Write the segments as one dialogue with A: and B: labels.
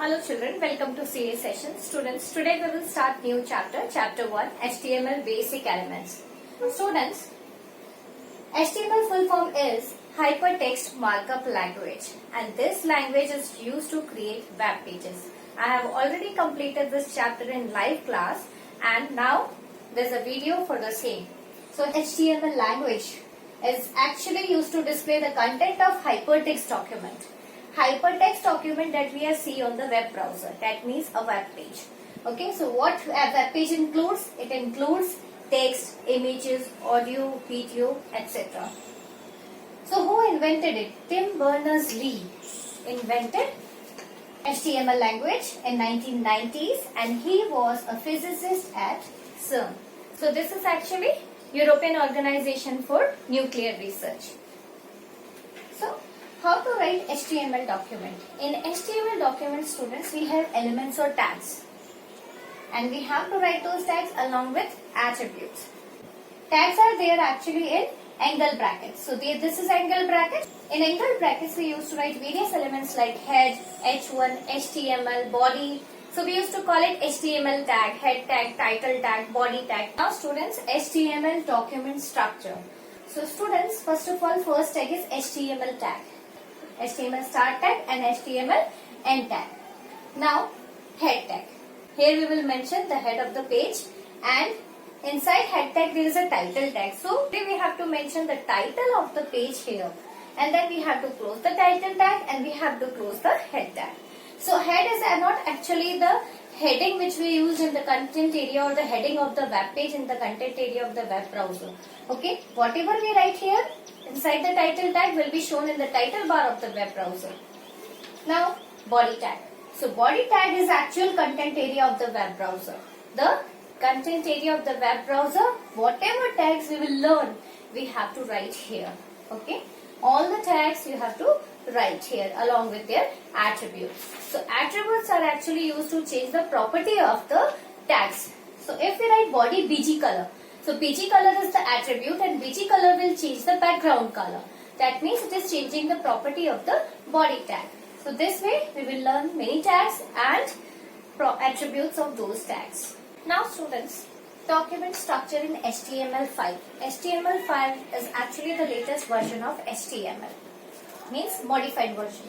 A: Hello children, welcome to CA session. Students, today we will start new chapter, chapter 1, HTML basic elements. Students, HTML full form is Hypertext Markup Language, and this language is used to create web pages. I have already completed this chapter in live class and now there is a video for the same. So HTML language is actually used to display the content of hypertext document. Hypertext document that we see on the web browser, that means a web page. Okay, so what a web page includes? It includes text, images, audio, video, etc. So who invented it? Tim Berners-Lee invented HTML language in 1990s and he was a physicist at CERN. So this is actually European Organization for Nuclear Research. So how to write HTML document? In HTML document, students, we have elements or tags and we have to write those tags along with attributes. Tags are there actually in angle brackets. So this is angle bracket. In angle brackets we used to write various elements like head, h1, HTML, body. So we used to call it HTML tag, head tag, title tag, body tag. Now students, HTML document structure. So students, first of all, first tag is HTML tag. HTML start tag and HTML end tag. Now head tag. Here we will mention the head of the page and inside head tag there is a title tag. So we have to mention the title of the page here and then we have to close the title tag and we have to close the head tag. So head is not actually the heading which we use in the content area or the heading of the web page in the content area of the web browser. Okay, whatever we write here inside the title tag will be shown in the title bar of the web browser. Now body tag. So body tag is actual content area of the web browser. The content area of the web browser, whatever tags we will learn, we have to write here. Okay, all the tags you have to write here along with their attributes. So attributes are actually used to change the property of the tags. So if we write body BG color, so BG color is the attribute and BG color will change the background color. That means it is changing the property of the body tag. So this way we will learn many tags and attributes of those tags. Now students, document structure in HTML5. HTML5 is actually the latest version of HTML. Means modified version.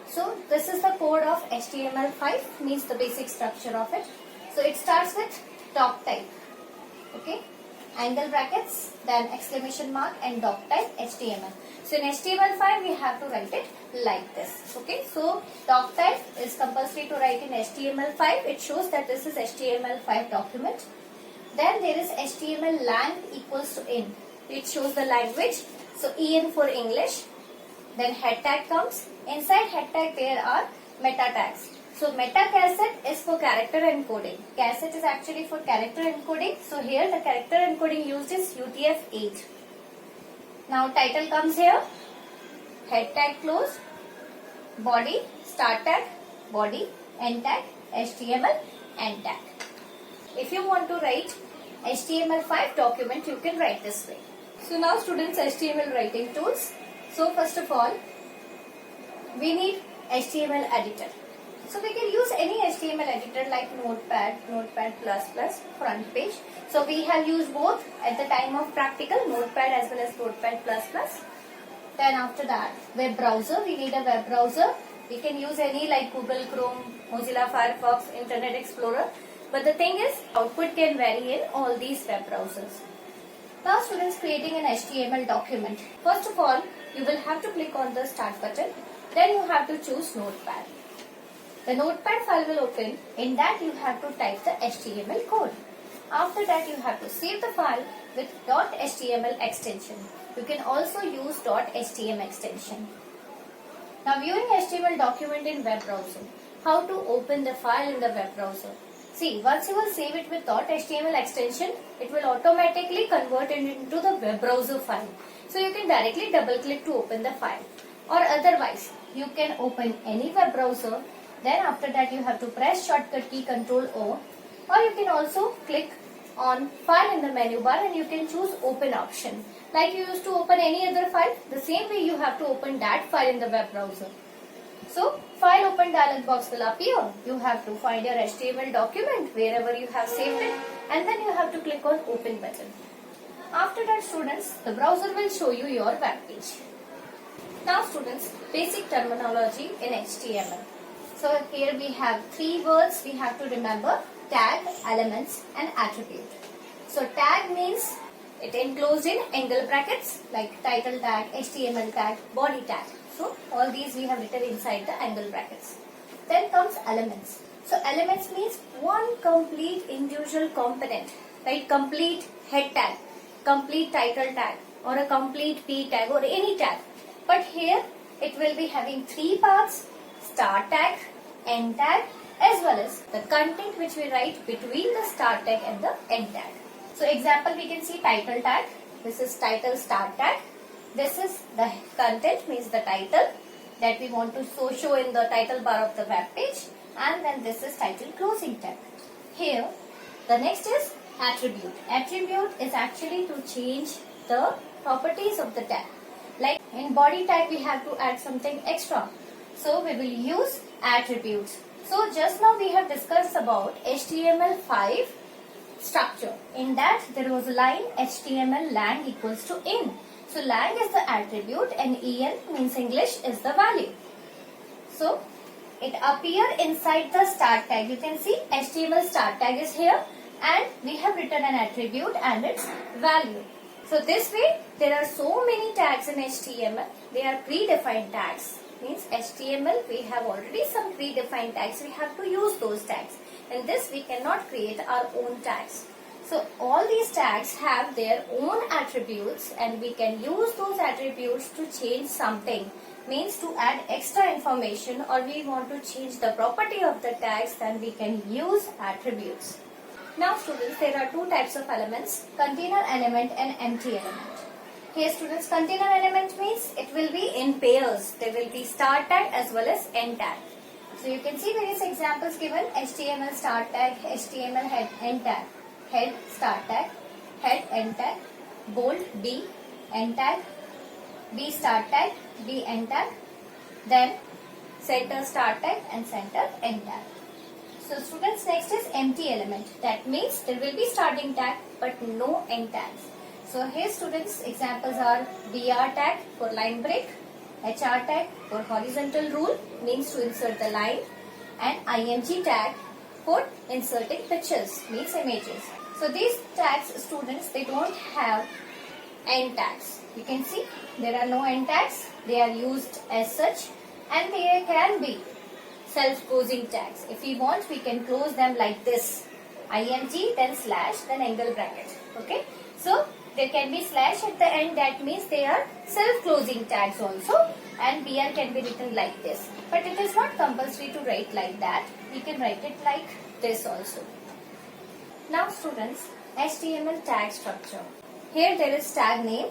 A: So this is the code of HTML5, means the basic structure of it. So it starts with doc type. Okay. Angle brackets, then exclamation mark and doc type HTML. So in HTML5 we have to write it like this. Okay, so doc type is compulsory to write in HTML5. It shows that this is HTML5 document. Then there is HTML lang equals to in. It shows the language. So en for English. Then head tag comes. Inside head tag there are meta tags. So meta cassette is for character encoding. Cassette is actually for character encoding. So here the character encoding used is UTF-8. Now title comes here. Head tag close. Body, start tag, body, end tag, HTML, end tag. If you want to write HTML5 document, you can write this way. So now students, HTML writing tools. So first of all, we need HTML editor. So we can use any HTML editor like Notepad, Notepad++, front page. So we have used both at the time of practical, Notepad as well as Notepad++. Then after that, web browser. We need a web browser. We can use any like Google Chrome, Mozilla Firefox, Internet Explorer. But the thing is, output can vary in all these web browsers. Now students, creating an HTML document. First of all, you will have to click on the start button. Then you have to choose Notepad. The Notepad file will open. In that you have to type the HTML code. After that you have to save the file with .html extension. You can also use .html extension. Now viewing HTML document in web browser. How to open the file in the web browser? See, once you will save it with .html extension, it will automatically convert it into the web browser file. So you can directly double click to open the file. Or otherwise, you can open any web browser. Then after that you have to press shortcut key Ctrl-O, or you can also click on file in the menu bar and you can choose open option. Like you used to open any other file, the same way you have to open that file in the web browser. So file open dialog box will appear. You have to find your HTML document wherever you have saved it, and then you have to click on open button. After that, students, the browser will show you your web page. Now students, basic terminology in HTML. So here we have 3 words we have to remember: tag, elements and attribute. So tag means it enclosed in angle brackets like title tag, HTML tag, body tag. So all these we have written inside the angle brackets. Then comes elements. So elements means one complete individual component, like complete head tag, complete title tag, or a complete p tag, or any tag. But here it will be having 3 parts: start tag, end tag, as well as the content which we write between the start tag and the end tag. So example, we can see title tag. This is title start tag. This is the content, means the title that we want to show in the title bar of the web page, and then this is title closing tag. Here the next is attribute. Attribute is actually to change the properties of the tag. Like in body tag we have to add something extra, so we will use attributes. So just now we have discussed about HTML5 structure. In that there was a line HTML lang equals to in. So lang is the attribute and en means English is the value. So it appear inside the start tag. You can see HTML start tag is here, and we have written an attribute and its value. So this way there are so many tags in HTML. They are predefined tags. Means HTML we have already some predefined tags. We have to use those tags. In this we cannot create our own tags. So all these tags have their own attributes, and we can use those attributes to change something. Means to add extra information, or we want to change the property of the tags, then we can use attributes. Now students, there are 2 types of elements: container element and empty element. Here students, container element means it will be in pairs. There will be start tag as well as end tag. So you can see various examples given: HTML start tag, HTML head end tag, head start tag, head end tag, bold B end tag, B start tag, B end tag, then center start tag and center end tag. So students, next is empty element. That means there will be starting tag but no end tags. So here students, examples are BR tag for line break, HR tag for horizontal rule, means to insert the line, and IMG tag for inserting pictures, means images. So these tags students, they don't have end tags. You can see there are no end tags. They are used as such, and there can be self-closing tags. If we want, we can close them like this: IMG, then slash, then angle bracket. Okay. So there can be slash at the end. That means they are self-closing tags also, and BR can be written like this. But it is not compulsory to write like that. We can write it like this also. Now students, HTML tag structure. Here there is tag name,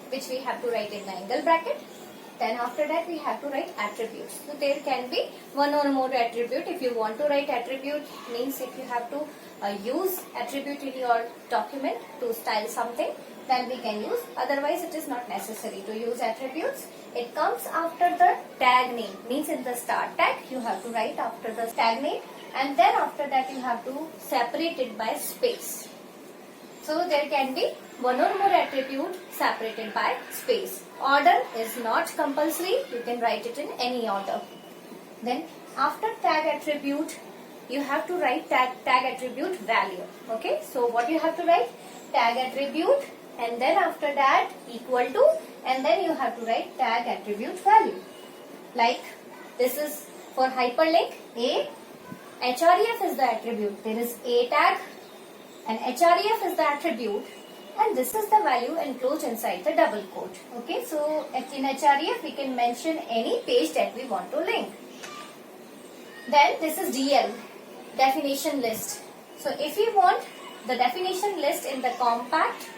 A: which we have to write in the angle bracket. Then after that we have to write attributes. So there can be one or more attribute. If you want to write attribute, means if you have to use attribute in your document to style something, then we can use. Otherwise it is not necessary to use attributes. It comes after the tag name. Means in the start tag you have to write after the tag name, and then after that you have to separate it by space. So there can be one or more attribute separated by space. Order is not compulsory. You can write it in any order. Then after tag attribute, you have to write tag attribute value. Okay. So what you have to write? Tag attribute, and then after that equal to, and then you have to write tag attribute value. Like this is for hyperlink. href is the attribute. There is a tag, and href is the attribute, and this is the value enclosed inside the double quote. Okay, so in href we can mention any page that we want to link. Then this is DL, definition list. So if we want the definition list in the compact,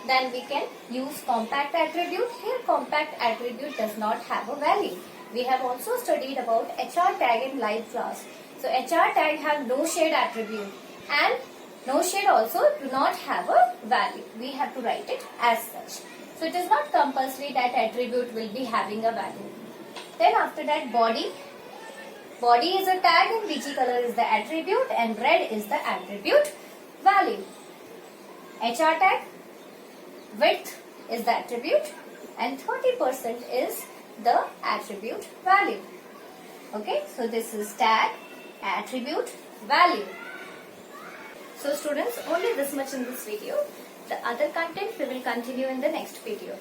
A: then we can use compact attribute. Here compact attribute does not have a value. We have also studied about HR tag in live class. So HR tag have no shade attribute, and no shade also do not have a value. We have to write it as such. So it is not compulsory that attribute will be having a value. Then after that body. Body is a tag and BG color is the attribute and red is the attribute value. HR tag, width is the attribute and 30% is the attribute value. Okay, so this is tag, attribute, value. So students, only this much in this video. The other content we will continue in the next video.